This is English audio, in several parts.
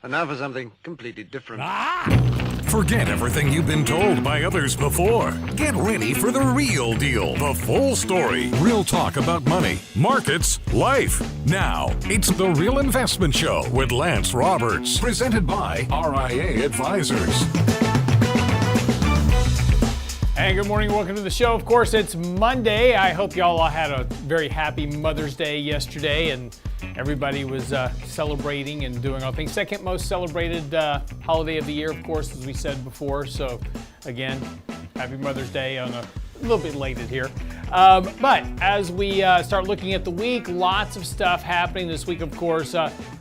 And now for something completely different. Forget everything you've been told by others before. Get ready for the real deal, the full story. Real talk about money, markets, life. Now, it's The Real Investment Show with Lance Roberts, presented by RIA Advisors. Hey, good morning. Welcome to the show. Of course, it's Monday. I hope y'all had a very happy Mother's Day yesterday, and everybody was celebrating and doing all things. Second most celebrated holiday of the year, of course, as we said before. So, again, happy Mother's Day on a little bit late here. But as we start looking at the week, lots of stuff happening this week, of course.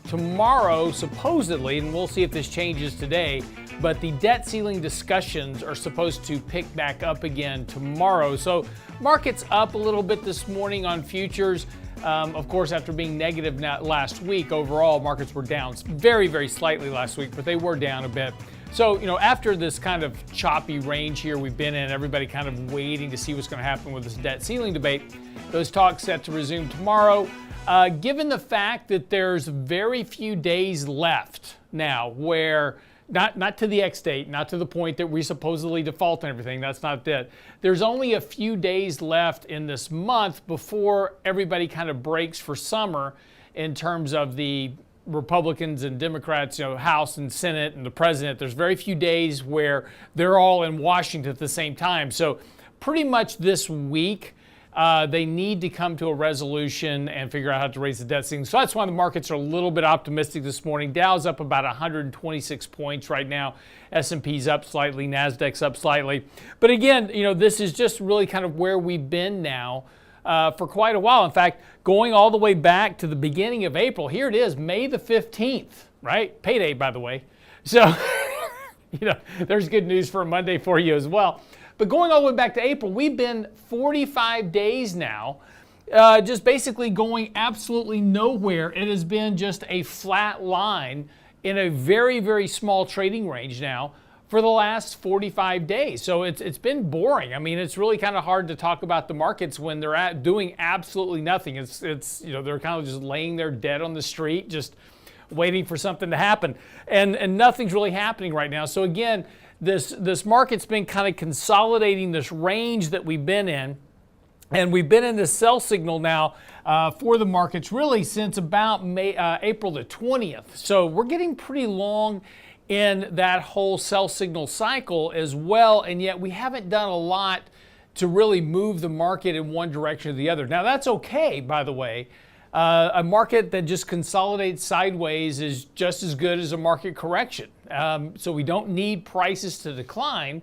Tomorrow, supposedly, and we'll see if this changes today, but the debt ceiling discussions are supposed to pick back up again tomorrow. So markets up a little bit this morning on futures. Of course, after being negative last week, overall markets were down very, very slightly last week, but they were down a bit. So, after this kind of choppy range here we've been in, everybody kind of waiting to see what's going to happen with this debt ceiling debate, those talks set to resume tomorrow. Given the fact that there's very few days left now where not to the X date, not to the point that we supposedly default and everything. That's not it. There's only a few days left in this month before everybody kind of breaks for summer in terms of the Republicans and Democrats, House and Senate and the president. There's very few days where they're all in Washington at the same time. So pretty much this week, they need to come to a resolution and figure out how to raise the debt ceiling. So that's why the markets are a little bit optimistic this morning. Dow's up about 126 points right now. S&P's up slightly. NASDAQ's up slightly. But again, this is just really kind of where we've been now for quite a while. In fact, going all the way back to the beginning of April, here it is, May the 15th, right? Payday, by the way. So, there's good news for a Monday for you as well. But going all the way back to April, we've been 45 days now, just basically going absolutely nowhere. It has been just a flat line in a very, very small trading range now for the last 45 days. So it's been boring. I mean, it's really kind of hard to talk about the markets when they're doing absolutely nothing. It's they're kind of just laying there dead on the street, just waiting for something to happen. And nothing's really happening right now. So again, this market's been kind of consolidating this range that we've been in. And we've been in this sell signal now for the markets really since about April the 20th. So we're getting pretty long in that whole sell signal cycle as well. And yet we haven't done a lot to really move the market in one direction or the other. Now that's okay, by the way. A market that just consolidates sideways is just as good as a market correction. So we don't need prices to decline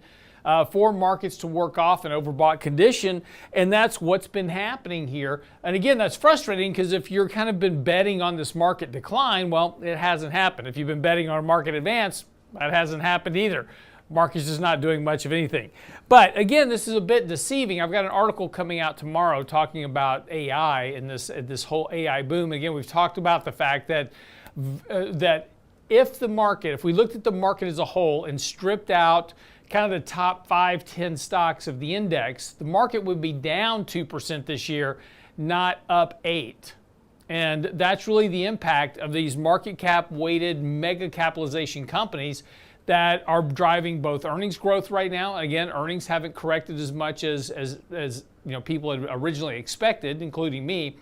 for markets to work off an overbought condition. And that's what's been happening here. And again, that's frustrating because if you're kind of been betting on this market decline, well, it hasn't happened. If you've been betting on a market advance, that hasn't happened either. Market's just not doing much of anything. But again, this is a bit deceiving. I've got an article coming out tomorrow talking about AI and this whole AI boom. Again, we've talked about the fact that if we looked at the market as a whole and stripped out kind of the top 5-10 stocks of the index, the market would be down 2% this year, not up 8%. And that's really the impact of these market cap weighted mega capitalization companies that are driving both earnings growth right now. Again, earnings haven't corrected as much as people had originally expected, including me,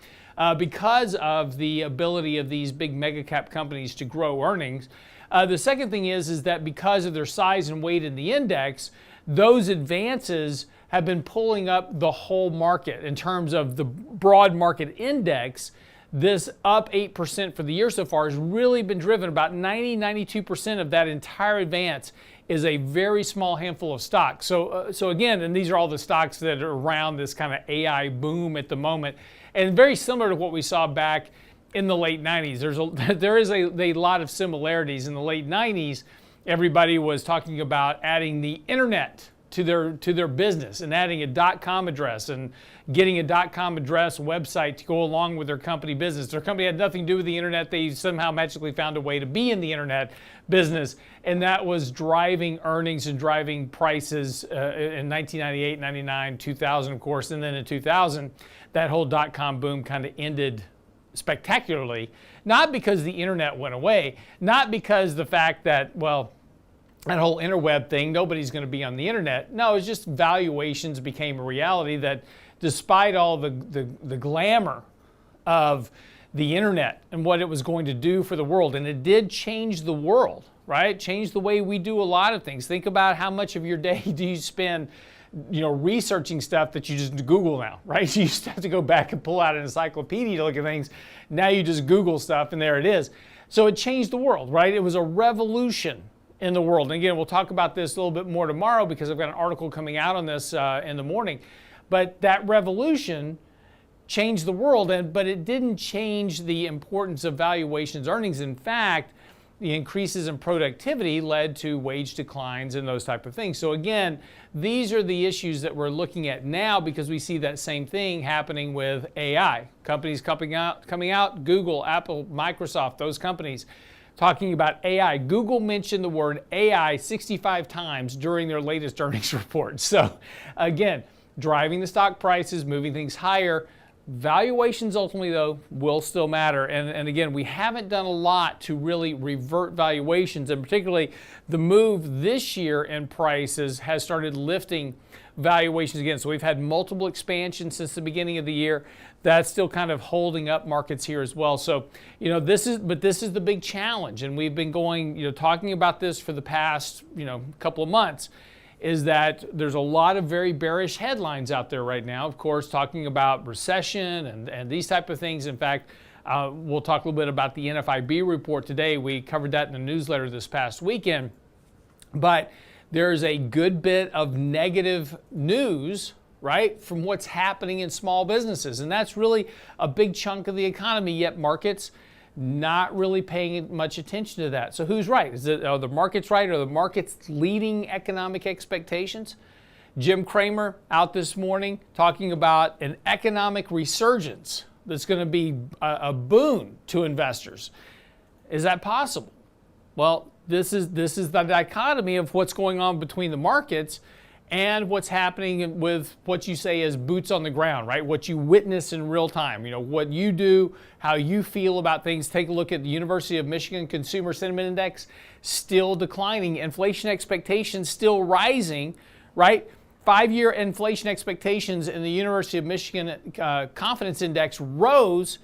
because of the ability of these big mega cap companies to grow earnings. The second thing is that because of their size and weight in the index, those advances have been pulling up the whole market in terms of the broad market index. This up 8% for the year so far has really been driven. About 92% of that entire advance is a very small handful of stocks. So again, and these are all the stocks that are around this kind of AI boom at the moment, and very similar to what we saw back in the late 90s. There is a lot of similarities. In the late 90s, everybody was talking about adding the internet to their business and adding a .com address and getting a .com address website to go along with their company business. Their company had nothing to do with the internet. They somehow magically found a way to be in the internet business, and that was driving earnings and driving prices in 1998, 99, 2000, of course, and then in 2000, that whole .com boom kind of ended spectacularly, not because the internet went away, not because the fact that, well, that whole interweb thing, nobody's going to be on the internet. No, it's just valuations became a reality that despite all the glamour of the internet and what it was going to do for the world, and it did change the world, right? Change the way we do a lot of things. Think about how much of your day do you spend, researching stuff that you just Google now, right? You used to have to go back and pull out an encyclopedia to look at things. Now you just Google stuff and there it is. So it changed the world, right? It was a revolution in the world. And again, we'll talk about this a little bit more tomorrow because I've got an article coming out on this in the morning. But that revolution changed the world, but it didn't change the importance of valuations earnings. In fact, the increases in productivity led to wage declines and those type of things. So again, these are the issues that we're looking at now because we see that same thing happening with AI. Companies coming out, Google, Apple, Microsoft, those companies talking about AI. Google mentioned the word AI 65 times during their latest earnings report. So again, driving the stock prices, moving things higher. Valuations ultimately, though, will still matter. And again, we haven't done a lot to really revert valuations, and particularly the move this year in prices has started lifting valuations again. So we've had multiple expansions since the beginning of the year. That's still kind of holding up markets here as well. So, this is the big challenge. And we've been talking about this for the past, couple of months, is that there's a lot of very bearish headlines out there right now, of course, talking about recession and these type of things. In fact, we'll talk a little bit about the NFIB report today. We covered that in the newsletter this past weekend. But there's a good bit of negative news, right, from what's happening in small businesses. And that's really a big chunk of the economy, yet markets not really paying much attention to that. So who's right? Are the markets right? Are the markets leading economic expectations? Jim Cramer out this morning talking about an economic resurgence that's going to be a boon to investors. Is that possible? Well, this is the dichotomy of what's going on between the markets and what's happening with what you say is boots on the ground, right? What you witness in real time, what you do, how you feel about things. Take a look at the University of Michigan Consumer Sentiment Index, still declining. Inflation expectations still rising, right? 5-year inflation expectations in the University of Michigan Confidence Index rose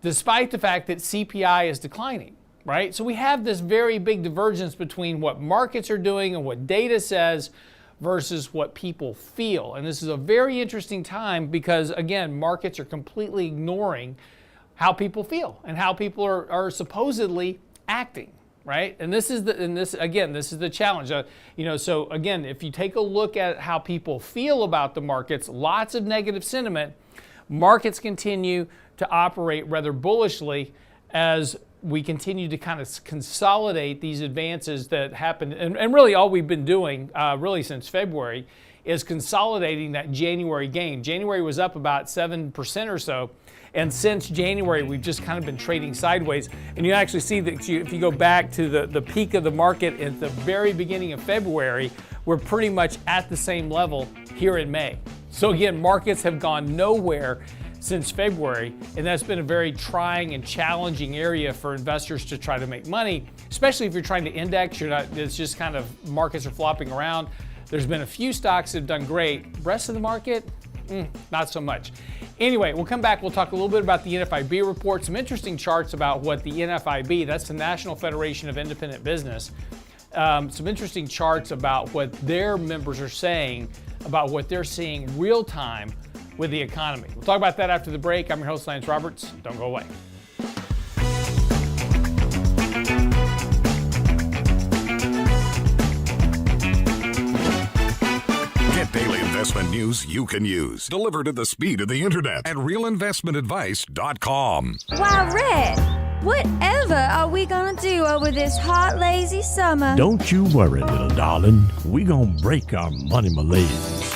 despite the fact that CPI is declining, right? So we have this very big divergence between what markets are doing and what data says versus what people feel. And this is a very interesting time because, again, markets are completely ignoring how people feel and how people are supposedly acting, right? And this is the challenge. So again, if you take a look at how people feel about the markets, lots of negative sentiment, markets continue to operate rather bullishly as we continue to kind of consolidate these advances that happened. And really all we've been doing really since February is consolidating that January gain. January was up about 7% or so. And since January, we've just kind of been trading sideways. And you actually see that if you go back to the peak of the market at the very beginning of February, we're pretty much at the same level here in May. So again, markets have gone nowhere since February, and that's been a very trying and challenging area for investors to try to make money, especially if you're trying to index. It's just kind of markets are flopping around. There's been a few stocks that have done great. Rest of the market, not so much. Anyway, we'll come back. We'll talk a little bit about the NFIB report, some interesting charts about what the NFIB, that's the National Federation of Independent Business, some interesting charts about what their members are saying about what they're seeing real time with the economy. We'll talk about that after the break. I'm your host, Lance Roberts. Don't go away. Get daily investment news you can use, delivered at the speed of the internet at realinvestmentadvice.com. Wow, Red, whatever are we gonna do over this hot, lazy summer? Don't you worry, little darling. We gonna break our money malaise.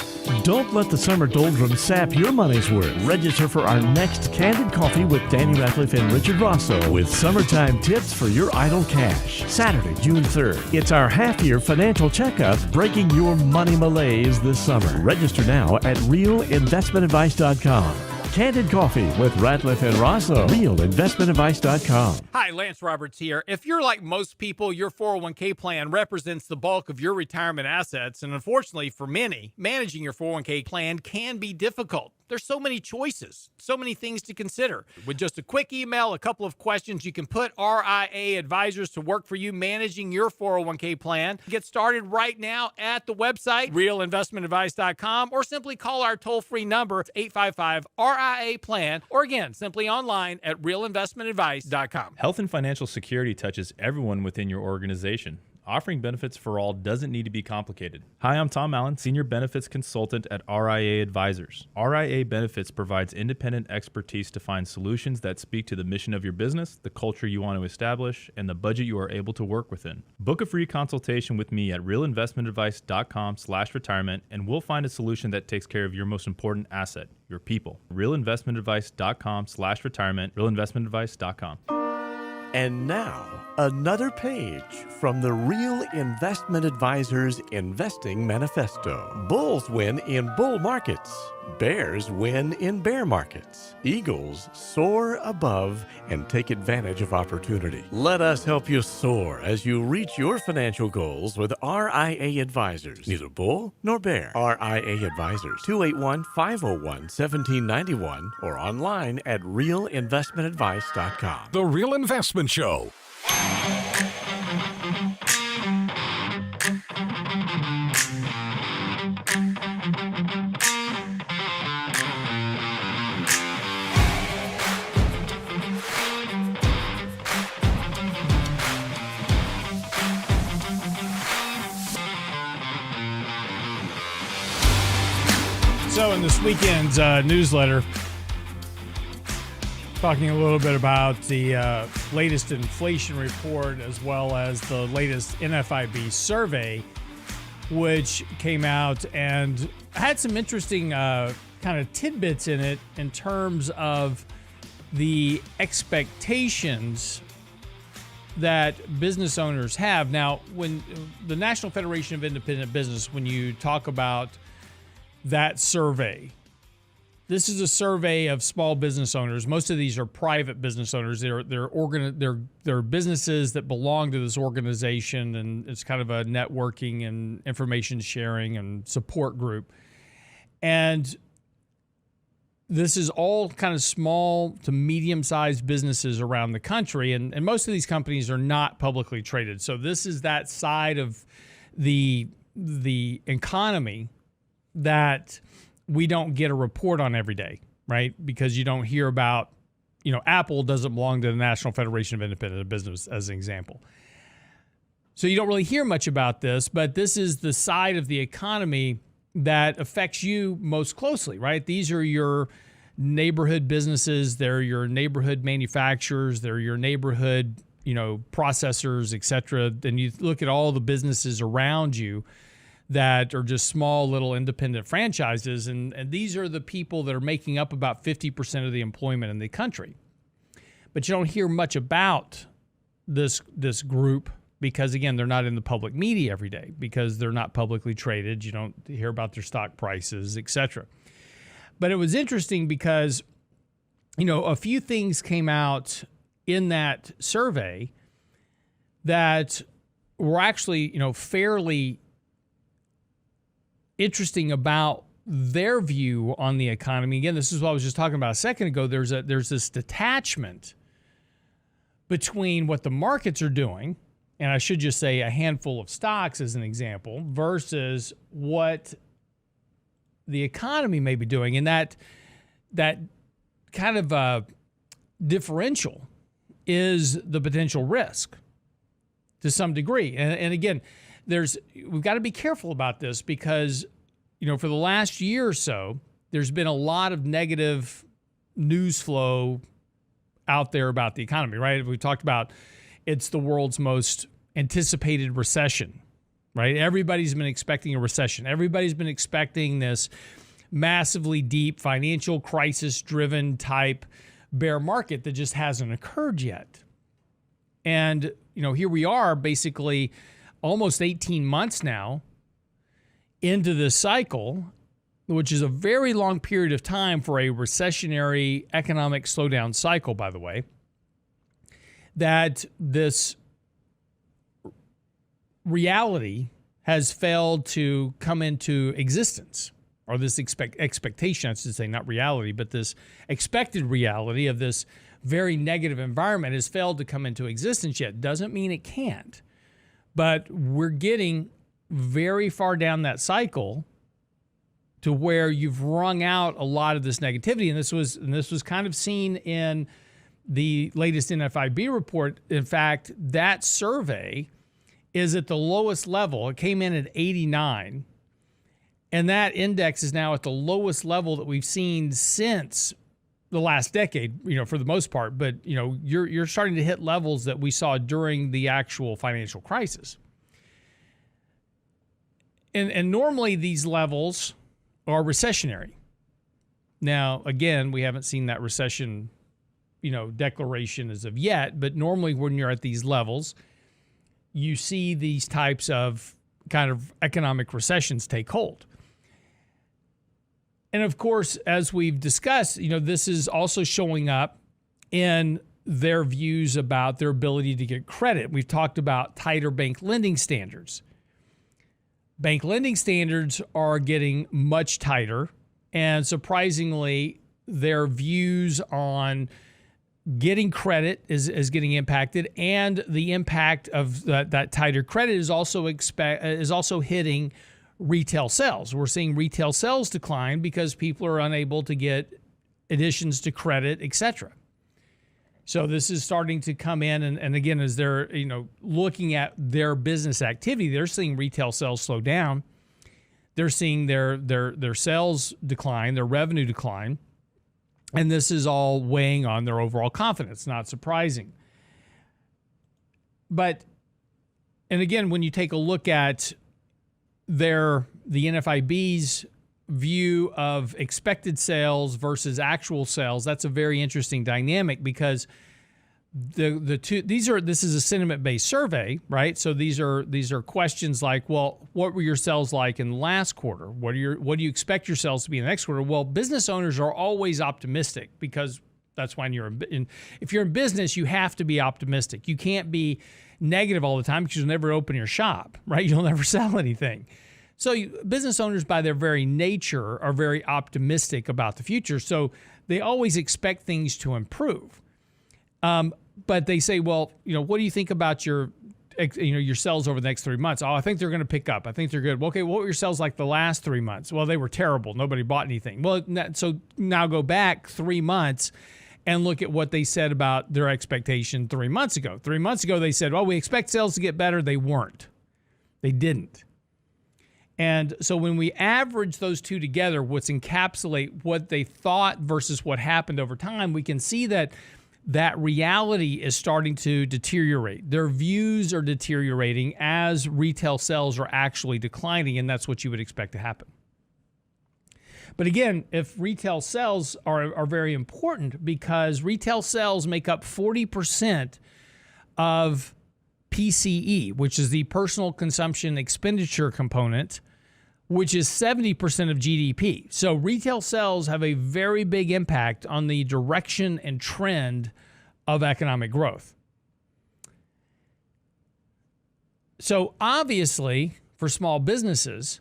Don't let the summer doldrums sap your money's worth. Register for our next Candid Coffee with Danny Ratcliffe and Richard Rosso with summertime tips for your idle cash. Saturday, June 3rd. It's our half-year financial checkup, breaking your money malaise this summer. Register now at realinvestmentadvice.com. Candid Coffee with Ratliff and Rosso. RealInvestmentAdvice.com. Hi, Lance Roberts here. If you're like most people, your 401k plan represents the bulk of your retirement assets. And unfortunately for many, managing your 401k plan can be difficult. There's so many choices, so many things to consider. With just a quick email, a couple of questions, you can put RIA advisors to work for you managing your 401k plan. Get started right now at the website, realinvestmentadvice.com, or simply call our toll-free number, 855-RIA-PLAN, or again, simply online at realinvestmentadvice.com. Health and financial security touches everyone within your organization. Offering benefits for all doesn't need to be complicated. Hi, I'm Tom Allen, Senior Benefits Consultant at RIA Advisors. RIA Benefits provides independent expertise to find solutions that speak to the mission of your business, the culture you want to establish, and the budget you are able to work within. Book a free consultation with me at realinvestmentadvice.com/retirement, and we'll find a solution that takes care of your most important asset, your people. realinvestmentadvice.com/retirement, realinvestmentadvice.com. And now, another page from the Real Investment Advisors Investing Manifesto. Bulls win in bull markets. Bears win in bear markets. Eagles soar above and take advantage of opportunity. Let us help you soar as you reach your financial goals with RIA Advisors. Neither bull nor bear. RIA Advisors, 281-501-1791 or online at realinvestmentadvice.com. The Real Investment Show. So in this weekend's newsletter, talking a little bit about the latest inflation report as well as the latest NFIB survey, which came out and had some interesting kind of tidbits in it in terms of the expectations that business owners have. Now, when the National Federation of Independent Business, when you talk about that survey, this is a survey of small business owners. Most of these are private business owners. They're businesses that belong to this organization, and it's kind of a networking and information sharing and support group. And this is all kind of small to medium-sized businesses around the country, and most of these companies are not publicly traded. So this is that side of the economy that we don't get a report on every day, right? Because you don't hear about, Apple doesn't belong to the National Federation of Independent Business, as an example. So you don't really hear much about this, but this is the side of the economy that affects you most closely, right? These are your neighborhood businesses. They're your neighborhood manufacturers. They're your neighborhood, processors, et cetera. Then you look at all the businesses around you that are just small little independent franchises, and these are the people that are making up about 50% of the employment in the country. But you don't hear much about this group because, again, they're not in the public media every day because they're not publicly traded. You don't hear about their stock prices, et cetera. But it was interesting because, a few things came out in that survey that were actually, fairly interesting about their view on the economy. Again, this is what I was just talking about a second ago. There's this detachment between what the markets are doing, and I should just say a handful of stocks as an example, versus what the economy may be doing. And that kind of differential is the potential risk to some degree. And again, we've got to be careful about this because, for the last year or so, there's been a lot of negative news flow out there about the economy, right? We talked about it's the world's most anticipated recession, right? Everybody's been expecting a recession. Everybody's been expecting this massively deep financial crisis-driven type bear market that just hasn't occurred yet. And, here we are basically almost 18 months now into this cycle, which is a very long period of time for a recessionary economic slowdown cycle, by the way, that this reality has failed to come into existence, or this expectation, I should say, not reality, but this expected reality of this very negative environment has failed to come into existence yet. Doesn't mean it can't, but we're getting very far down that cycle to where you've wrung out a lot of this negativity. And this was kind of seen in the latest NFIB report. In fact, that survey is at the lowest level. It came in at 89. And that index is now at the lowest level that we've seen since the last decade, for the most part. But, you're starting to hit levels that we saw during the actual financial crisis. And normally these levels are recessionary. Now, again, we haven't seen that recession, declaration as of yet. But normally when you're at these levels, you see these types of kind of economic recessions take hold. And of course, as we've discussed, this is also showing up in their views about their ability to get credit. We've talked about tighter bank lending standards. Bank lending standards are getting much tighter, and surprisingly, their views on getting credit is getting impacted, and the impact of that tighter credit is also hitting retail sales. We're seeing retail sales decline because people are unable to get additions to credit, etc. So this is starting to come in, and again, as they're looking at their business activity, they're seeing retail sales slow down. They're seeing their sales decline, their revenue decline, and this is all weighing on their overall confidence. Not surprising. But, and again, when you take a look at the NFIB's view of expected sales versus actual sales, that's a very interesting dynamic, because this is a sentiment-based survey, right? So these are questions like, well, what were your sales like in the last quarter? What do you expect your sales to be in the next quarter? Well, business owners are always optimistic, because that's when if you're in business, you have to be optimistic. You can't be negative all the time, because you'll never open your shop, right? You'll never sell anything. So business owners, by their very nature, are very optimistic about the future. So they always expect things to improve. But they say, well, what do you think about your sales over the next 3 months? Oh, I think they're going to pick up. I think they're good. Well, okay, what were your sales like the last 3 months? Well, they were terrible. Nobody bought anything. Well, so now go back 3 months and look at what they said about their expectation 3 months ago. 3 months ago, they said, well, we expect sales to get better. They weren't. They didn't. And so when we average those two together, what's encapsulate what they thought versus what happened over time, we can see that reality is starting to deteriorate. Their views are deteriorating as retail sales are actually declining, and that's what you would expect to happen. But again, if retail sales are very important, because retail sales make up 40% of PCE, which is the personal consumption expenditure component, which is 70% of GDP. So retail sales have a very big impact on the direction and trend of economic growth. So obviously, for small businesses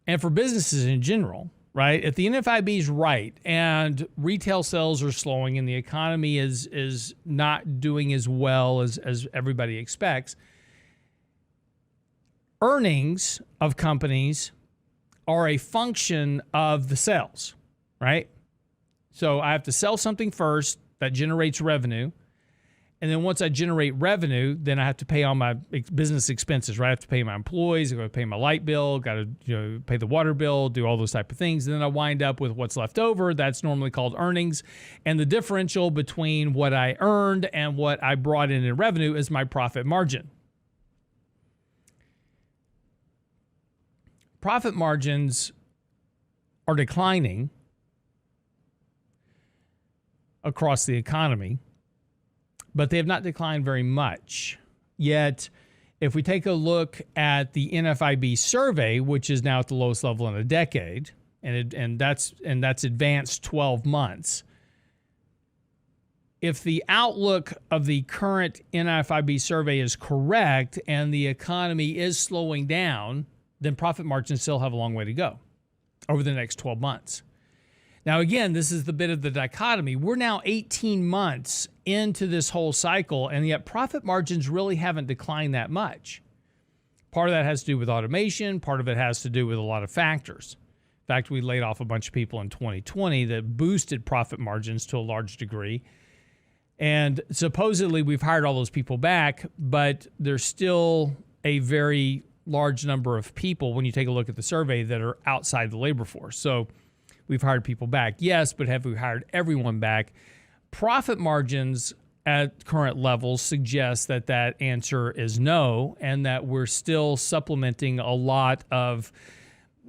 and for businesses in general, right, if the NFIB is right and retail sales are slowing and the economy is not doing as well as everybody expects, earnings of companies are a function of the sales, right? So I have to sell something first that generates revenue. And then once I generate revenue, then I have to pay all my business expenses, right? I have to pay my employees, I got to pay my light bill, got to pay the water bill, do all those type of things. And then I wind up with what's left over. That's normally called earnings. And the differential between what I earned and what I brought in revenue is my profit margin. Profit margins are declining across the economy, but they have not declined very much. Yet, if we take a look at the NFIB survey, which is now at the lowest level in a decade, and that's advanced 12 months. If the outlook of the current NFIB survey is correct and the economy is slowing down, then profit margins still have a long way to go over the next 12 months. Now, again, this is the bit of the dichotomy. We're now 18 months into this whole cycle, and yet profit margins really haven't declined that much. Part of that has to do with automation. Part of it has to do with a lot of factors. In fact, we laid off a bunch of people in 2020 that boosted profit margins to a large degree. And supposedly we've hired all those people back, but there's still a very large number of people, when you take a look at the survey, that are outside the labor force. So we've hired people back, yes, but have we hired everyone back? Profit margins at current levels suggest that that answer is no, and that we're still supplementing a lot of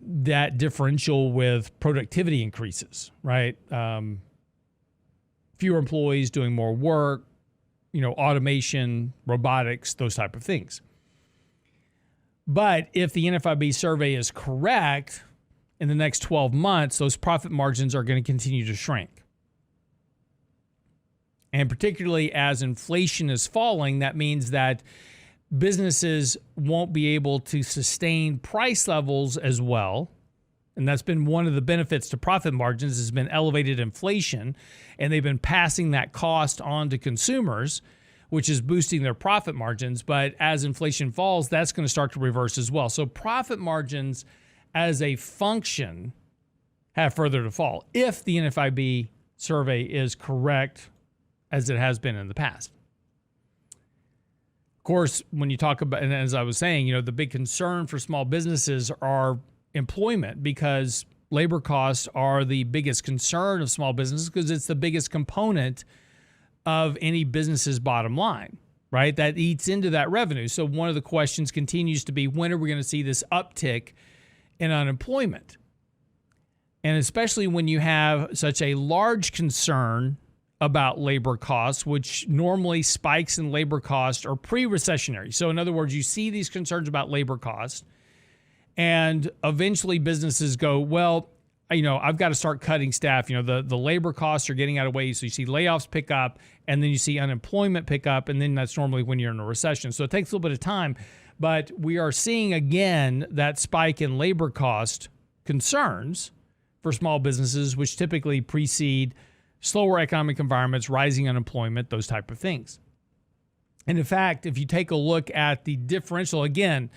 that differential with productivity increases, right? Fewer employees doing more work, automation, robotics, those type of things. But if the NFIB survey is correct, in the next 12 months, those profit margins are going to continue to shrink. And particularly as inflation is falling, that means that businesses won't be able to sustain price levels as well. And that's been one of the benefits to profit margins, has been elevated inflation, and they've been passing that cost on to consumers, which is boosting their profit margins. But as inflation falls, that's going to start to reverse as well. So profit margins as a function have further to fall if the NFIB survey is correct, as it has been in the past. Of course, when you talk about, and as I was saying, the big concern for small businesses are employment, because labor costs are the biggest concern of small businesses, because it's the biggest component of any business's bottom line, right? That eats into that revenue. So one of the questions continues to be, when are we going to see this uptick in unemployment? And especially when you have such a large concern about labor costs, which normally spikes in labor costs are pre-recessionary. So in other words, you see these concerns about labor costs, and eventually businesses go, well, I've got to start cutting staff. The labor costs are getting out of way. So you see layoffs pick up, and then you see unemployment pick up. And then that's normally when you're in a recession. So it takes a little bit of time. But we are seeing again that spike in labor cost concerns for small businesses, which typically precede slower economic environments, rising unemployment, those type of things. And in fact, if you take a look at the differential, again,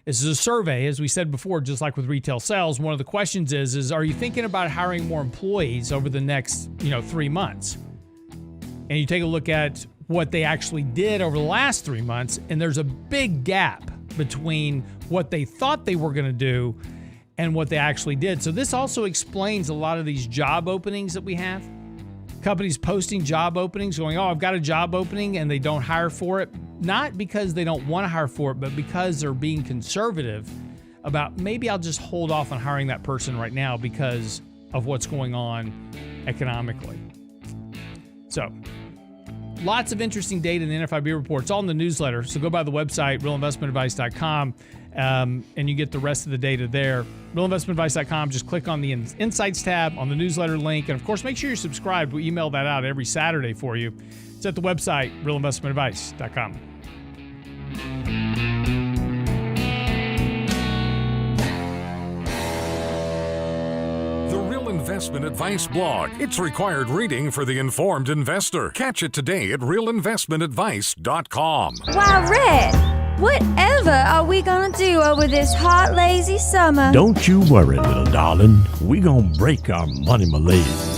this is a survey, as we said before, just like with retail sales. One of the questions is are you thinking about hiring more employees over the next 3 months? And you take a look at what they actually did over the last 3 months, and there's a big gap between what they thought they were going to do and what they actually did. So this also explains a lot of these job openings that we have. Companies posting job openings going, I've got a job opening, and they don't hire for it. Not because they don't want to hire for it, but because they're being conservative about, maybe I'll just hold off on hiring that person right now because of what's going on economically. So lots of interesting data in the NFIB report. It's all in the newsletter. So go by the website, realinvestmentadvice.com, and you get the rest of the data there. realinvestmentadvice.com. Just click on the Insights tab on the newsletter link. And of course, make sure you're subscribed. We email that out every Saturday for you. It's at the website, realinvestmentadvice.com. The Real Investment Advice blog. It's required reading for the informed investor. Catch it today at realinvestmentadvice.com. Wow, Red, whatever are we gonna do over this hot, lazy summer? Don't you worry, little darling. We gonna break our money malaise.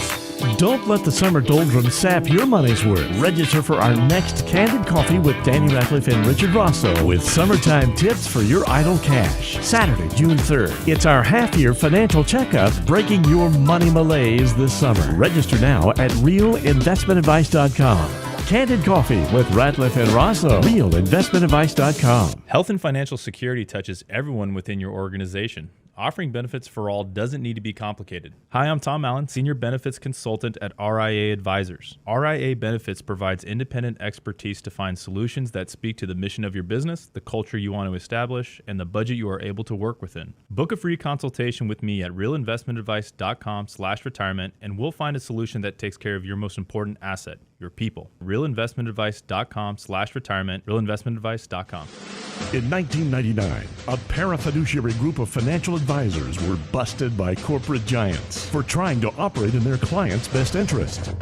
Don't let the summer doldrums sap your money's worth. Register for our next Candid Coffee with Danny Ratcliffe and Richard Rosso with summertime tips for your idle cash. Saturday, June 3rd. It's our half-year financial checkup, breaking your money malaise this summer. Register now at realinvestmentadvice.com. Candid Coffee with Ratcliffe and Rosso. realinvestmentadvice.com. Health and financial security touches everyone within your organization. Offering benefits for all doesn't need to be complicated. Hi, I'm Tom Allen, Senior Benefits Consultant at RIA Advisors. RIA Benefits provides independent expertise to find solutions that speak to the mission of your business, the culture you want to establish, and the budget you are able to work within. Book a free consultation with me at realinvestmentadvice.com/retirement, and we'll find a solution that takes care of your most important asset, your people. realinvestmentadvice.com/retirement, realinvestmentadvice.com. In 1999, a parafiduciary group of financial advisors were busted by corporate giants for trying to operate in their clients' best interest.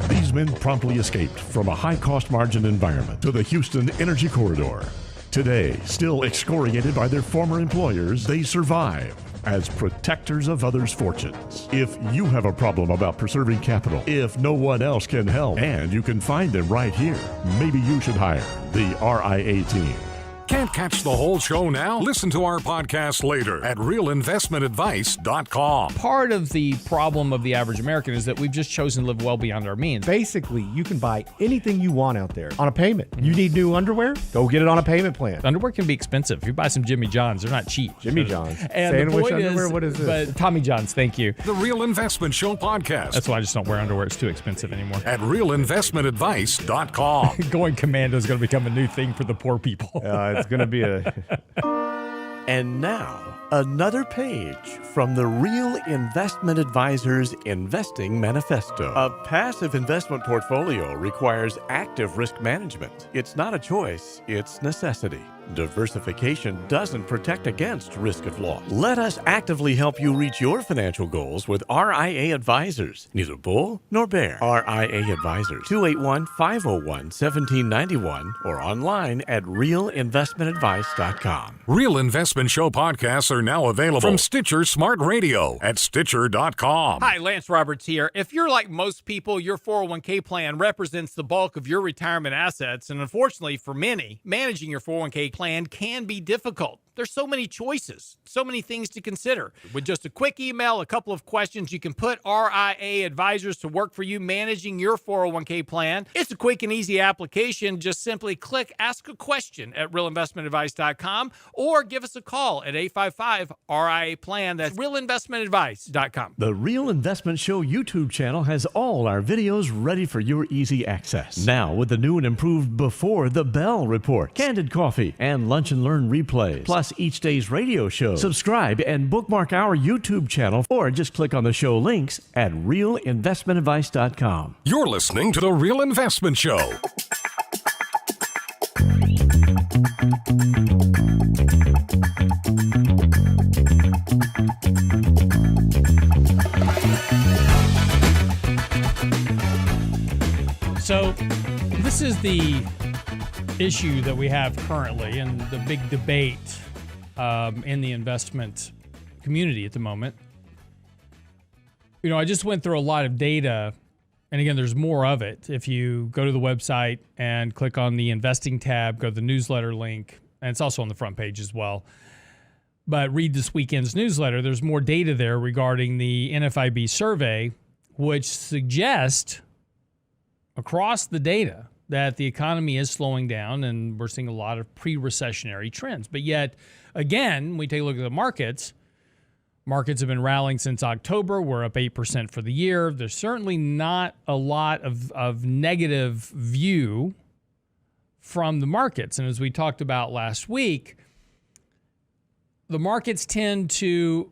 These men promptly escaped from a high-cost margin environment to the Houston Energy Corridor. Today, still excoriated by their former employers, they survive as protectors of others' fortunes. If you have a problem about preserving capital, if no one else can help, and you can find them right here, maybe you should hire the RIA team. Can't catch the whole show now? Listen to our podcast later at realinvestmentadvice.com. Part of the problem of the average American is that we've just chosen to live well beyond our means. Basically, you can buy anything you want out there on a payment. You need new underwear? Go get it on a payment plan. Underwear can be expensive. If you buy some Jimmy John's, they're not cheap. Jimmy John's. And Sandwich the point underwear? is, What is this? But Tommy John's, thank you. The Real Investment Show podcast That's why I just don't wear underwear. It's too expensive anymore. at realinvestmentadvice.com. Going commando is going to become a new thing for the poor people. It's going to be a... And now, another page from the Real Investment Advisors Investing Manifesto. A passive investment portfolio requires active risk management. It's not a choice, it's necessity. Diversification doesn't protect against risk of loss. Let us actively help you reach your financial goals with RIA Advisors. Neither bull nor bear. RIA Advisors, 281-501-1791 or online at realinvestmentadvice.com. Real Investment Show podcasts are now available from Stitcher Smart Radio at Stitcher.com. Hi, Lance Roberts here. If you're like most people, your 401k plan represents the bulk of your retirement assets. And unfortunately for many, managing your 401k plan can be difficult. There's so many choices, so many things to consider. With just a quick email, a couple of questions, you can put RIA Advisors to work for you managing your 401k plan. It's a quick and easy application. Just simply click Ask a Question at realinvestmentadvice.com or give us a call at 855-RIA-PLAN. That's realinvestmentadvice.com. The Real Investment Show YouTube channel has all our videos ready for your easy access. Now with the new and improved Before the Bell report, Candid Coffee, and Lunch and Learn replays, plus each day's radio show. Subscribe and bookmark our YouTube channel or just click on the show links at realinvestmentadvice.com. You're listening to The Real Investment Show. So this is the issue that we have currently and the big debate in the investment community at the moment. You know, I just went through a lot of data, and again, there's more of it. If you go to the website and click on the investing tab, go to the newsletter link, and it's also on the front page as well. But read this weekend's newsletter. There's more data there regarding the NFIB survey, which suggests across the data that the economy is slowing down and we're seeing a lot of pre-recessionary trends. But yet, again, we take a look at the markets. Markets have been rallying since October. We're up 8% for the year. There's certainly not a lot of negative view from the markets. And as we talked about last week, the markets tend to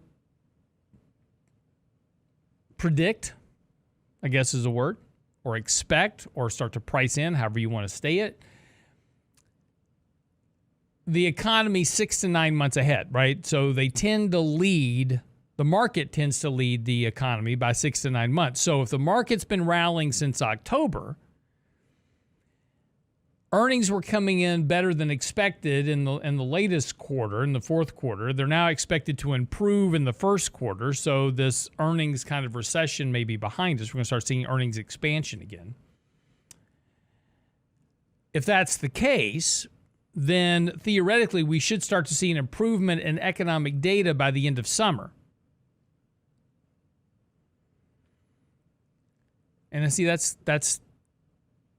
predict, I guess is a word, or expect, or start to price in, however you want to say it, the economy 6 to 9 months ahead, right? So they tend to lead, the market tends to lead the economy by 6 to 9 months. So if the market's been rallying since October, earnings were coming in better than expected in the latest quarter, in the fourth quarter. They're now expected to improve in the first quarter. So this earnings kind of recession may be behind us. We're going to start seeing earnings expansion again. If that's the case, then theoretically we should start to see an improvement in economic data by the end of summer. And I see that's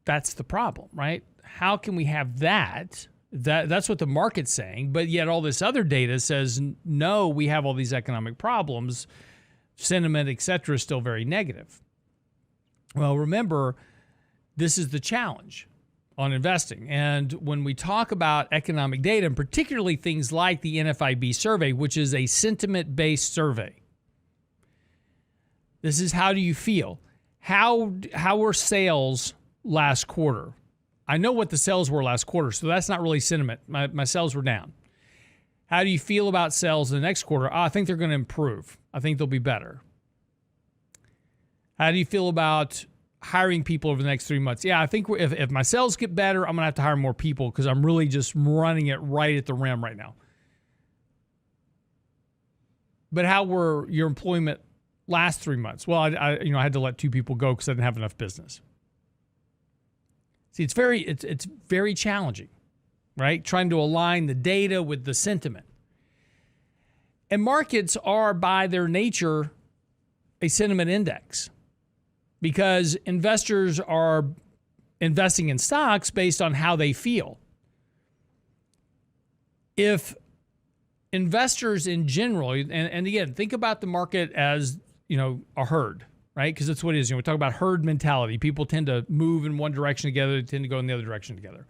the problem, right? How can we have that That's what the market's saying, but yet all this other data says, no, we have all these economic problems. Sentiment, et cetera, is still very negative. Well, remember, this is the challenge on investing. And when we talk about economic data, and particularly things like the NFIB survey, which is a sentiment-based survey, this is how do you feel? How were sales last quarter? I know what the sales were last quarter, so that's not really sentiment. My sales were down. How do you feel about sales in the next quarter? I think they're going to improve. I think they'll be better. How do you feel about hiring people over the next 3 months? Yeah, I think if my sales get better, I'm going to have to hire more people because I'm really just running it right at the rim right now. But how were your employment last 3 months? Well, I had to let 2 people go because I didn't have enough business. See, it's very challenging, right? Trying to align the data with the sentiment. And markets are, by their nature, a sentiment index because investors are investing in stocks based on how they feel. If investors in general, and again, think about the market as, a herd, right? Because that's what it is. We talk about herd mentality. People tend to move in one direction together, they tend to go in the other direction together.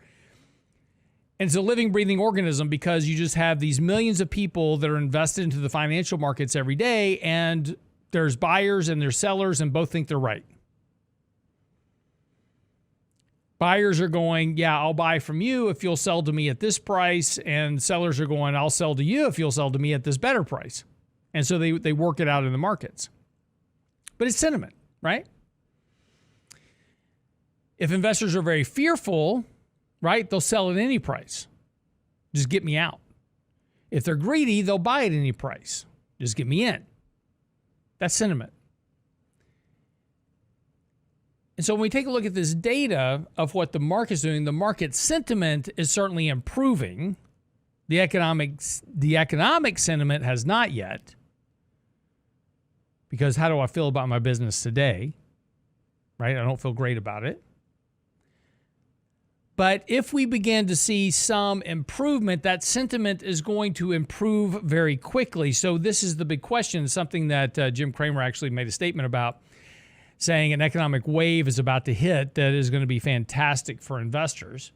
And it's a living, breathing organism because you just have these millions of people that are invested into the financial markets every day, and there's buyers and there's sellers, and both think they're right. Buyers are going, yeah, I'll buy from you if you'll sell to me at this price, and sellers are going, I'll sell to you if you'll sell to me at this better price. And so they work it out in the markets. But it's sentiment, right? If investors are very fearful, right, they'll sell at any price. Just get me out. If they're greedy, they'll buy at any price. Just get me in. That's sentiment. And so when we take a look at this data of what the market's doing, the market sentiment is certainly improving. The economic sentiment has not yet. Because how do I feel about my business today? Right? I don't feel great about it. But if we begin to see some improvement, that sentiment is going to improve very quickly. So this is the big question, something that Jim Cramer actually made a statement about, saying an economic wave is about to hit that is going to be fantastic for investors.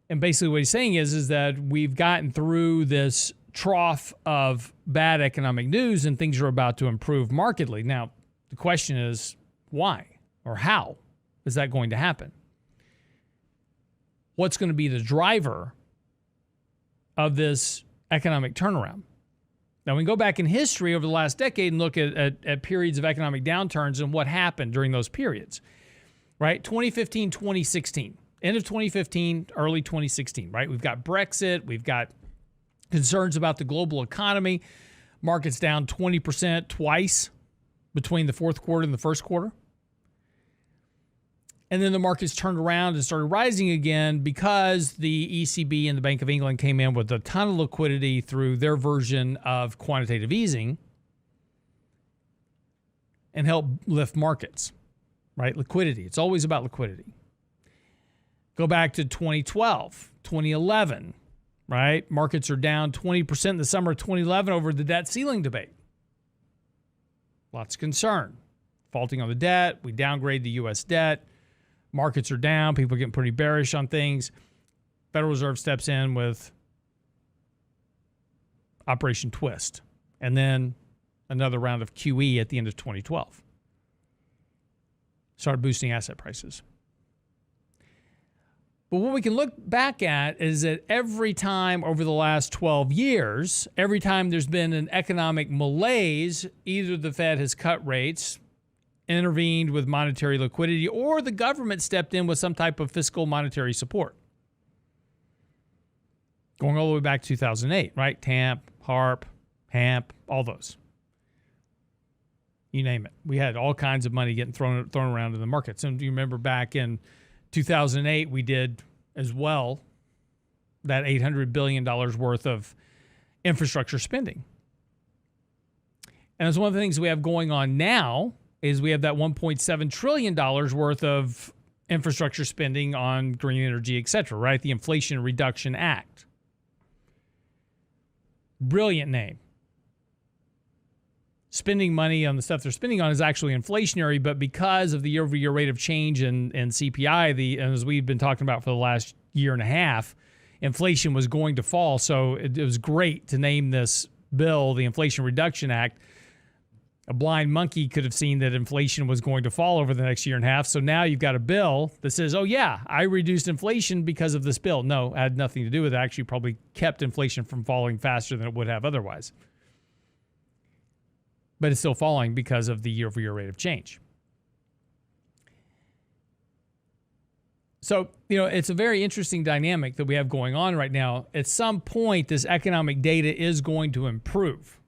And basically what he's saying is that we've gotten through this trough of bad economic news and things are about to improve markedly. Now, the question is why or how is that going to happen? What's going to be the driver of this economic turnaround? Now, we can go back in history over the last decade and look at periods of economic downturns and what happened during those periods, right? 2015, 2016, end of 2015, early 2016, right? We've got Brexit. We've got concerns about the global economy. Markets down 20% twice between the fourth quarter and the first quarter. And then the markets turned around and started rising again because the ECB and the Bank of England came in with a ton of liquidity through their version of quantitative easing and helped lift markets, right? Liquidity. It's always about liquidity. Go back to 2012, 2011, right? Markets are down 20% in the summer of 2011 over the debt ceiling debate. Lots of concern. Faulting on the debt. We downgrade the U.S. debt. Markets are down. People are getting pretty bearish on things. Federal Reserve steps in with Operation Twist. And then another round of QE at the end of 2012. Started boosting asset prices. But what we can look back at is that every time over the last 12 years, every time there's been an economic malaise, either the Fed has cut rates, intervened with monetary liquidity, or the government stepped in with some type of fiscal monetary support. Going all the way back to 2008, right? TAMP, HARP, HAMP, all those. You name it. We had all kinds of money getting thrown around in the markets. And do you remember back in 2008, we did as well that $800 billion worth of infrastructure spending. And it's one of the things we have going on now is we have that $1.7 trillion worth of infrastructure spending on green energy, et cetera, right? The Inflation Reduction Act. Brilliant name. Spending money on the stuff they're spending on is actually inflationary, but because of the year-over-year rate of change in CPI, and as we've been talking about for the last year and a half, inflation was going to fall. So it was great to name this bill the Inflation Reduction Act. A blind monkey could have seen that inflation was going to fall over the next year and a half. So now you've got a bill that says, oh, yeah, I reduced inflation because of this bill. No, it had nothing to do with it. It actually probably kept inflation from falling faster than it would have otherwise. But it's still falling because of the year-over-year rate of change. So, it's a very interesting dynamic that we have going on right now. At some point, this economic data is going to improve.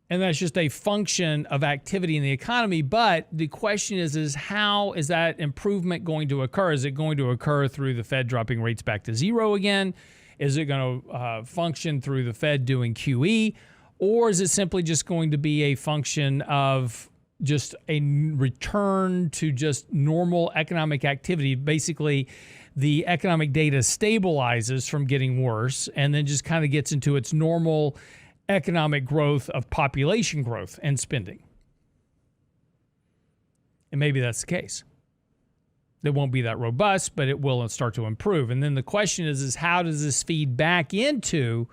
And that's just a function of activity in the economy. But the question is how is that improvement going to occur? Is it going to occur through the Fed dropping rates back to zero again? Is it going to function through the Fed doing QE? Or is it simply just going to be a function of just a return to just normal economic activity? Basically, the economic data stabilizes from getting worse and then just kind of gets into its normal economic growth of population growth and spending. And maybe that's the case. It won't be that robust, but it will start to improve. And then the question is how does this feed back into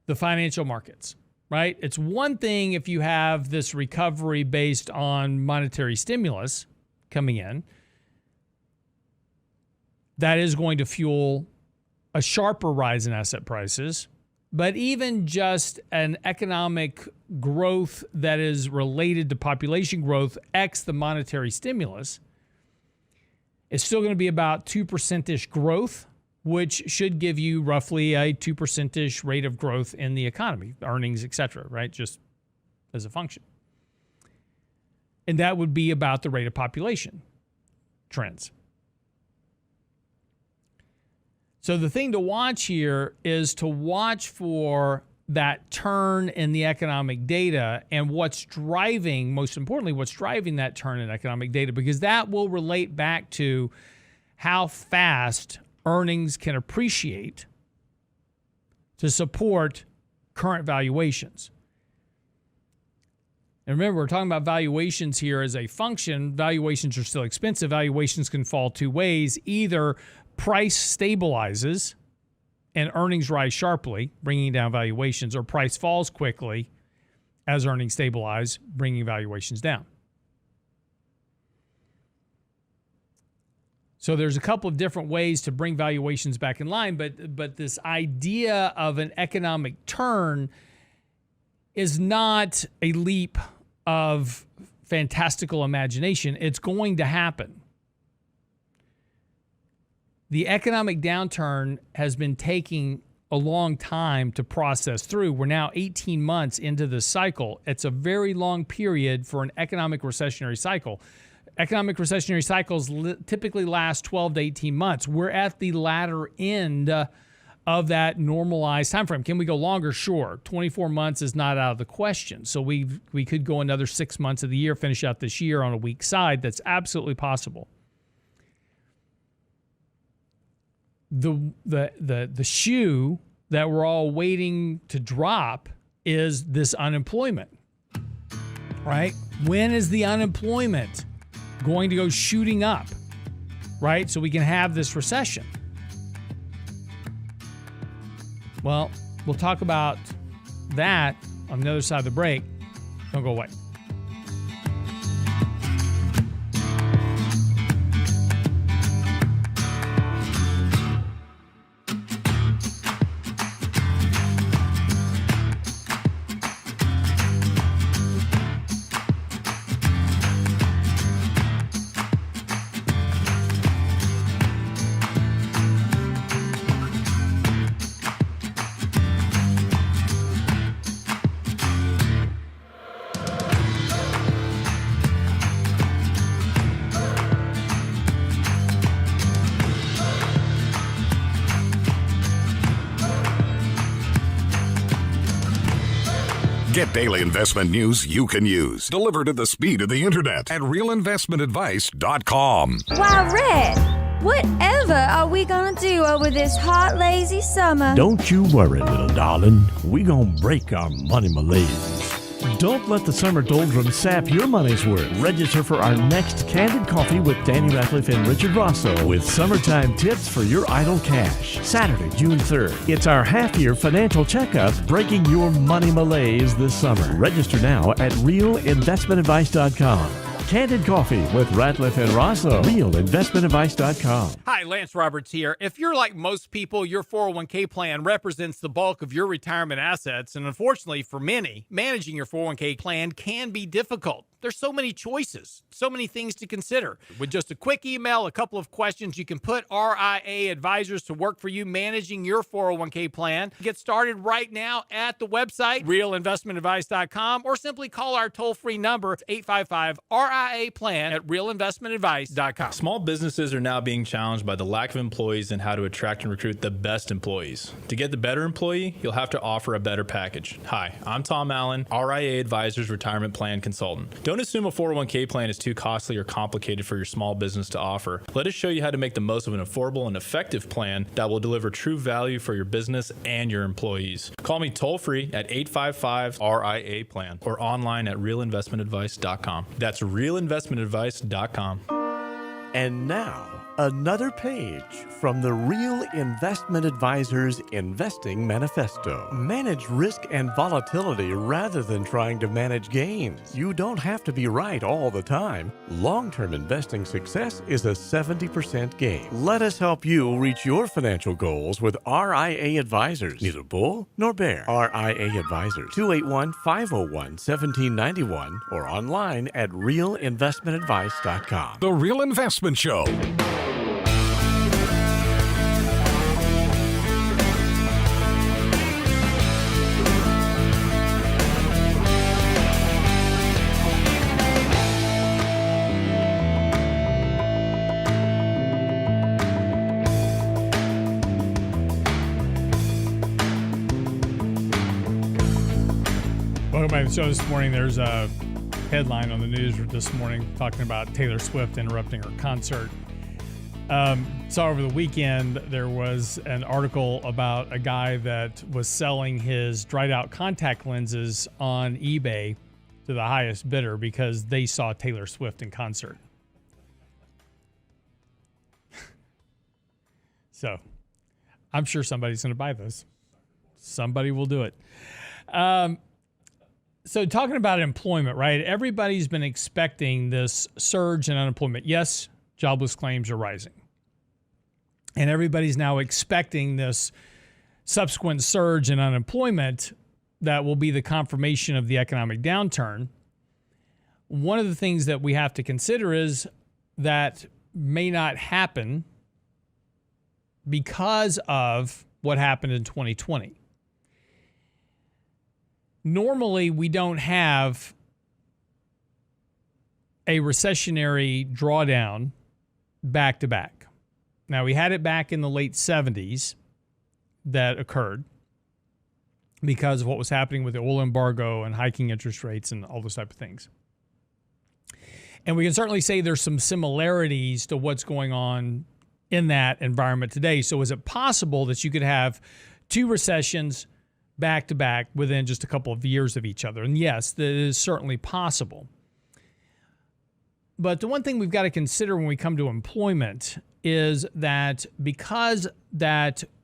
the financial markets? Right? It's one thing if you have this recovery based on monetary stimulus coming in. That is going to fuel a sharper rise in asset prices. But even just an economic growth that is related to population growth x the monetary stimulus is still going to be about 2%-ish growth, which should give you roughly a 2%-ish rate of growth in the economy, earnings, et cetera, right? Just as a function. And that would be about the rate of population trends. So the thing to watch here is to watch for that turn in the economic data and what's driving, most importantly, what's driving that turn in economic data, because that will relate back to how fast earnings can appreciate to support current valuations. And remember, we're talking about valuations here as a function. Valuations are still expensive. Valuations can fall two ways. Either price stabilizes and earnings rise sharply, bringing down valuations, or price falls quickly as earnings stabilize, bringing valuations down. So there's a couple of different ways to bring valuations back in line, but this idea of an economic turn is not a leap of fantastical imagination. It's going to happen. The economic downturn has been taking a long time to process through. We're now 18 months into this cycle. It's a very long period for an economic recessionary cycle. Economic recessionary cycles typically last 12 to 18 months. We're at the latter end of that normalized time frame. Can we go longer? Sure. 24 months is not out of the question. So we could go another 6 months of the year, finish out this year on a weak side. That's absolutely possible. The shoe that we're all waiting to drop is this unemployment, right? When is the unemployment going to go shooting up, right? So we can have this recession. Well, we'll talk about that on the other side of the break. Don't go away. Get daily investment news you can use, delivered at the speed of the internet at realinvestmentadvice.com. Why, Red, whatever are we gonna do over this hot, lazy summer? Don't you worry, little darling. We gonna break our money malaise. Don't let the summer doldrums sap your money's worth. Register for our next Candid Coffee with Danny Ratliff and Richard Rosso with summertime tips for your idle cash. Saturday, June 3rd. It's our half-year financial checkup, breaking your money malaise this summer. Register now at realinvestmentadvice.com. Candid Coffee with Ratliff and Rosso. realinvestmentadvice.com. Hi, Lance Roberts here. If you're like most people, your 401k plan represents the bulk of your retirement assets. And unfortunately for many, managing your 401k plan can be difficult. There's so many choices, so many things to consider. With just a quick email, a couple of questions, you can put RIA advisors to work for you managing your 401k plan. Get started right now at the website, realinvestmentadvice.com, or simply call our toll-free number, 855-RIA-PLAN at realinvestmentadvice.com. Small businesses are now being challenged by the lack of employees and how to attract and recruit the best employees. To get the better employee, you'll have to offer a better package. Hi, I'm Tom Allen, RIA Advisors Retirement Plan Consultant. Don't assume a 401k plan is too costly or complicated for your small business to offer. Let us show you how to make the most of an affordable and effective plan that will deliver true value for your business and your employees. Call me toll-free at 855-RIA-PLAN or online at realinvestmentadvice.com. That's realinvestmentadvice.com. And now, another page from the Real Investment Advisors Investing Manifesto. Manage risk and volatility rather than trying to manage gains. You don't have to be right all the time. Long-term investing success is a 70% gain. Let us help you reach your financial goals with RIA Advisors. Neither bull nor bear. RIA Advisors, 281-501-1791 or online at realinvestmentadvice.com. The Real Investment Show. Welcome back to the show this morning. There's a headline on the news this morning talking about Taylor Swift interrupting her concert. So over the weekend, there was an article about a guy that was selling his dried out contact lenses on eBay to the highest bidder because they saw Taylor Swift in concert. So I'm sure somebody's going to buy those. Somebody will do it. So talking about employment, right? Everybody's been expecting this surge in unemployment. Yes, jobless claims are rising. And everybody's now expecting this subsequent surge in unemployment that will be the confirmation of the economic downturn. One of the things that we have to consider is that may not happen because of what happened in 2020. Normally, we don't have a recessionary drawdown back to back. Now, we had it back in the late 70s that occurred because of what was happening with the oil embargo and hiking interest rates and all those type of things. And we can certainly say there's some similarities to what's going on in that environment today. So is it possible that you could have two recessions back to back within just a couple of years of each other? And yes, that is certainly possible. But the one thing we've got to consider when we come to employment is that because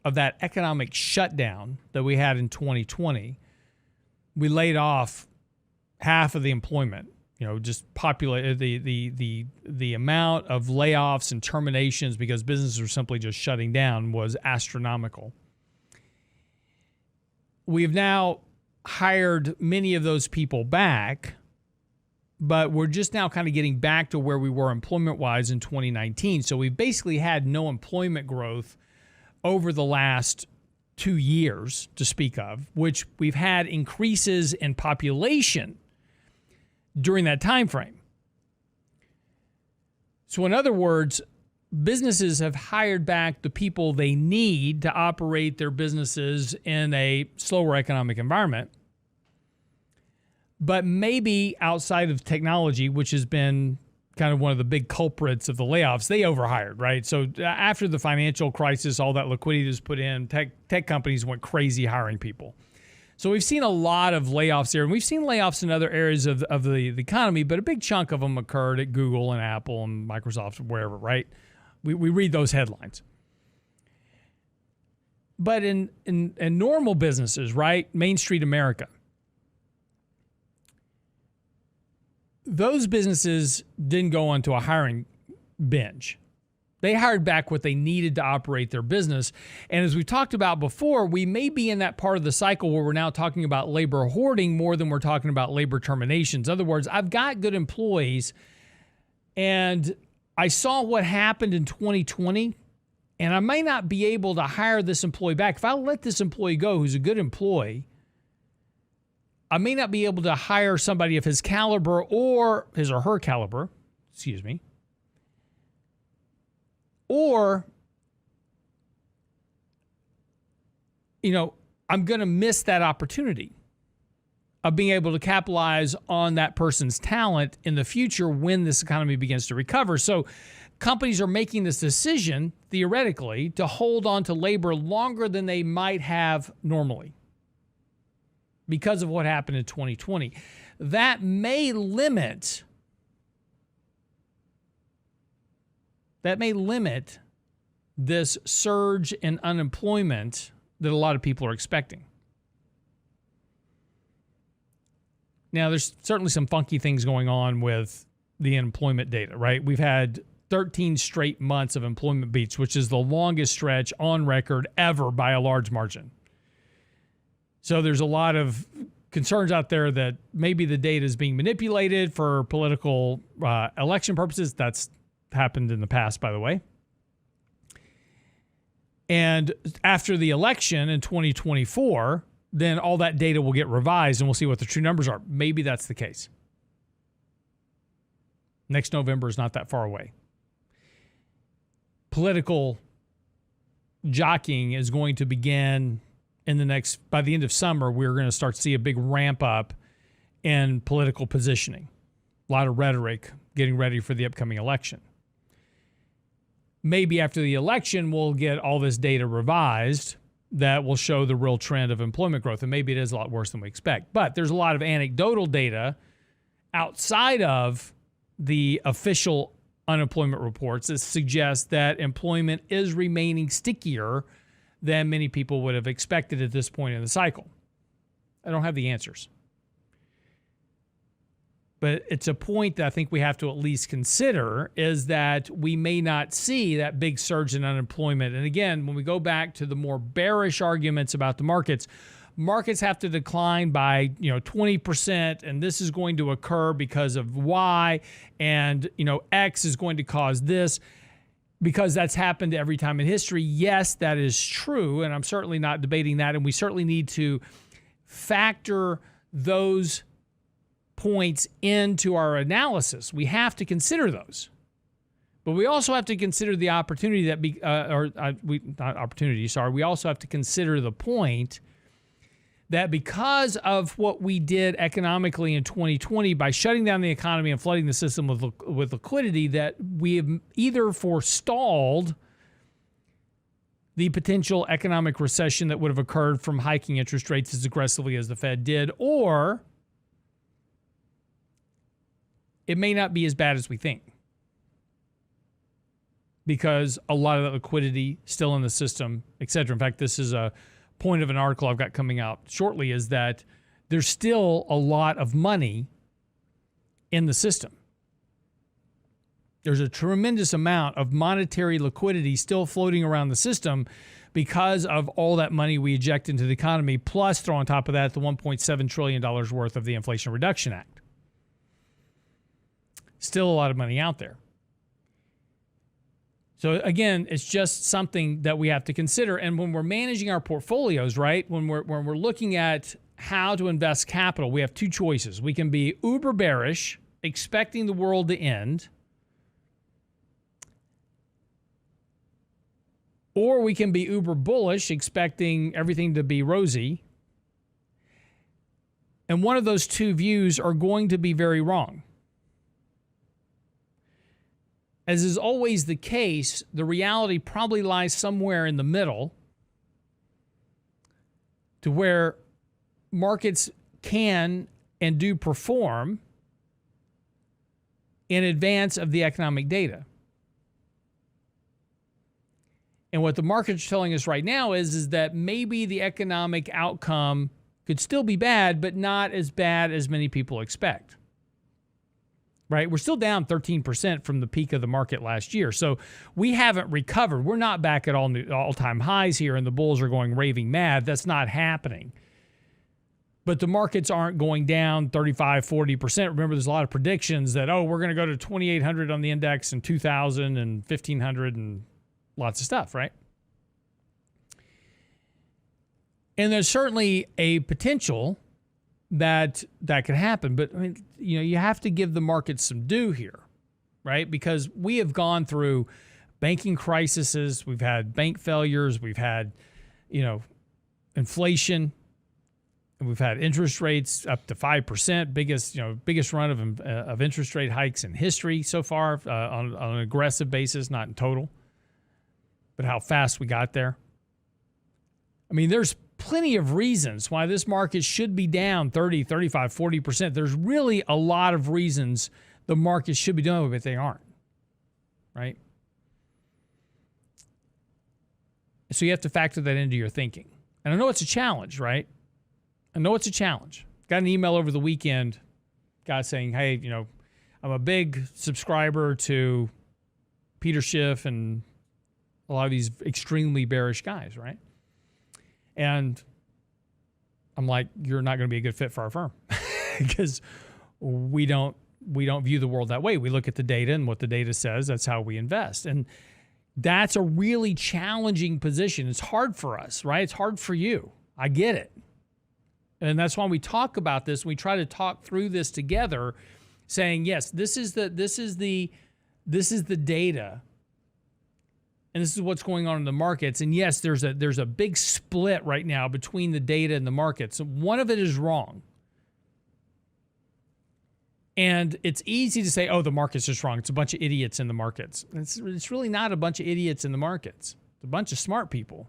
of that economic shutdown that we had in 2020, we laid off half of the employment. You know, just populate the amount of layoffs and terminations because businesses were simply just shutting down was astronomical. We've now hired many of those people back, but we're just now kind of getting back to where we were employment-wise in 2019. So we've basically had no employment growth over the last 2 years to speak of, which we've had increases in population during that time frame. So in other words, businesses have hired back the people they need to operate their businesses in a slower economic environment. But maybe outside of technology, which has been kind of one of the big culprits of the layoffs, they overhired, right? So after the financial crisis, all that liquidity was put in, tech companies went crazy hiring people. So we've seen a lot of layoffs there, and we've seen layoffs in other areas of the economy, but a big chunk of them occurred at Google and Apple and Microsoft, wherever, right? We read those headlines. But in normal businesses, right, Main Street America, those businesses didn't go onto a hiring binge. They hired back what they needed to operate their business. And as we talked about before, we may be in that part of the cycle where we're now talking about labor hoarding more than we're talking about labor terminations. In other words, I've got good employees, and I saw what happened in 2020, and I may not be able to hire this employee back. If I let this employee go, who's a good employee, I may not be able to hire somebody of his caliber or his or her caliber, or, I'm going to miss that opportunity of being able to capitalize on that person's talent in the future when this economy begins to recover. So companies are making this decision, theoretically, to hold on to labor longer than they might have normally because of what happened in 2020. That may limit this surge in unemployment that a lot of people are expecting. Now, there's certainly some funky things going on with the employment data, right? We've had 13 straight months of employment beats, which is the longest stretch on record ever by a large margin. So there's a lot of concerns out there that maybe the data is being manipulated for political election purposes. That's happened in the past, by the way. And after the election in 2024, then all that data will get revised and we'll see what the true numbers are. Maybe that's the case. Next November is not that far away. Political jockeying is going to begin by the end of summer. We're going to start to see a big ramp up in political positioning. A lot of rhetoric getting ready for the upcoming election. Maybe after the election, we'll get all this data revised that will show the real trend of employment growth. And maybe it is a lot worse than we expect. But there's a lot of anecdotal data outside of the official unemployment reports that suggest that employment is remaining stickier than many people would have expected at this point in the cycle. I don't have the answers. But it's a point that I think we have to at least consider, is that we may not see that big surge in unemployment. And again, when we go back to the more bearish arguments about the markets have to decline by 20%, and this is going to occur because of Y, and X is going to cause this, because that's happened every time in history. Yes, that is true, and I'm certainly not debating that, and we certainly need to factor those points into our analysis. We have to consider those. But we also have to consider the opportunity we also have to consider the point that because of what we did economically in 2020 by shutting down the economy and flooding the system with liquidity, that we have either forestalled the potential economic recession that would have occurred from hiking interest rates as aggressively as the Fed did, or it may not be as bad as we think, because a lot of that liquidity still in the system, et cetera. In fact, this is a point of an article I've got coming out shortly, is that there's still a lot of money in the system. There's a tremendous amount of monetary liquidity still floating around the system because of all that money we eject into the economy, plus throw on top of that the $1.7 trillion worth of the Inflation Reduction Act. Still a lot of money out there. So again, it's just something that we have to consider. And when we're managing our portfolios, right, when we're looking at how to invest capital, we have two choices. We can be uber bearish, expecting the world to end, or we can be uber bullish, expecting everything to be rosy. And one of those two views are going to be very wrong. As is always the case, the reality probably lies somewhere in the middle, to where markets can and do perform in advance of the economic data. And what the market's telling us right now is that maybe the economic outcome could still be bad, but not as bad as many people expect. Right? We're still down 13% from the peak of the market last year. So we haven't recovered. We're not back at all-time highs here, and the bulls are going raving mad. That's not happening. But the markets aren't going down 35, 40%. Remember, there's a lot of predictions that, we're going to go to 2,800 on the index and 2,000 and 1,500 and lots of stuff, right? And there's certainly a potential that could happen. But I mean, you have to give the markets some due here, right? Because we have gone through banking crises, we've had bank failures, we've had, inflation, and we've had interest rates up to 5%, biggest run of interest rate hikes in history so far on an aggressive basis, not in total, but how fast we got there. I mean, there's plenty of reasons why this market should be down 30, 35, 40%. There's really a lot of reasons the market should be doing it, but they aren't, right? So you have to factor that into your thinking. And I know it's a challenge, right? I know it's a challenge. Got an email over the weekend, guy saying, hey, I'm a big subscriber to Peter Schiff and a lot of these extremely bearish guys, right? And I'm like, you're not going to be a good fit for our firm because we don't view the world that way. We look at the data and what the data says. That's how we invest. And that's a really challenging position. It's hard for us, right? It's hard for you. I get it. And that's why we talk about this. We try to talk through this together saying, yes, this is the data. And this is what's going on in the markets. And yes, there's a big split right now between the data and the markets. One of it is wrong. And it's easy to say, the market's just wrong. It's a bunch of idiots in the markets. It's really not a bunch of idiots in the markets. It's a bunch of smart people.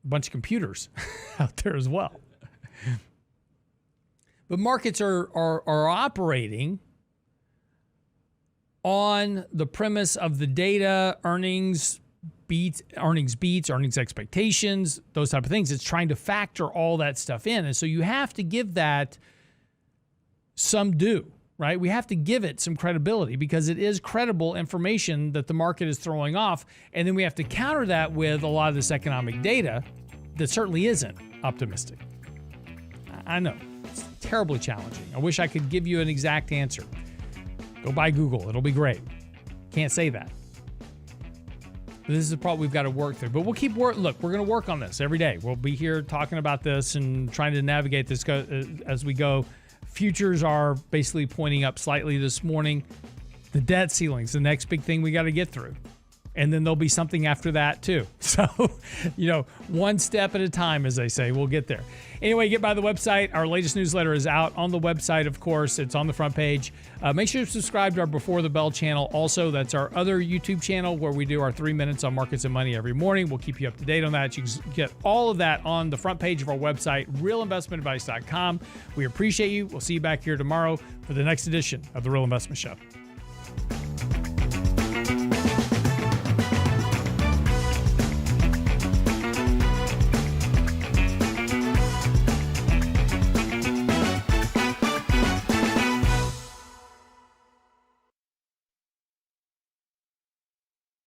A bunch of computers out there as well. But markets are operating on the premise of the data, earnings beats, earnings expectations, those type of things. It's trying to factor all that stuff in. And so you have to give that some due, right? We have to give it some credibility because it is credible information that the market is throwing off. And then we have to counter that with a lot of this economic data that certainly isn't optimistic. I know, it's terribly challenging. I wish I could give you an exact answer. Go buy Google. It'll be great. Can't say that. This is the problem we've got to work through. But we'll keep Look, we're going to work on this every day. We'll be here talking about this and trying to navigate this as we go. Futures are basically pointing up slightly this morning. The debt ceiling's the next big thing we got to get through. And then there'll be something after that too. So, one step at a time, as they say. We'll get there. Anyway, get by the website. Our latest newsletter is out on the website, of course. It's on the front page. Make sure to subscribe to our Before the Bell channel. Also, that's our other YouTube channel where we do our 3 minutes on markets and money every morning. We'll keep you up to date on that. You can get all of that on the front page of our website, realinvestmentadvice.com. We appreciate you. We'll see you back here tomorrow for the next edition of The Real Investment Show.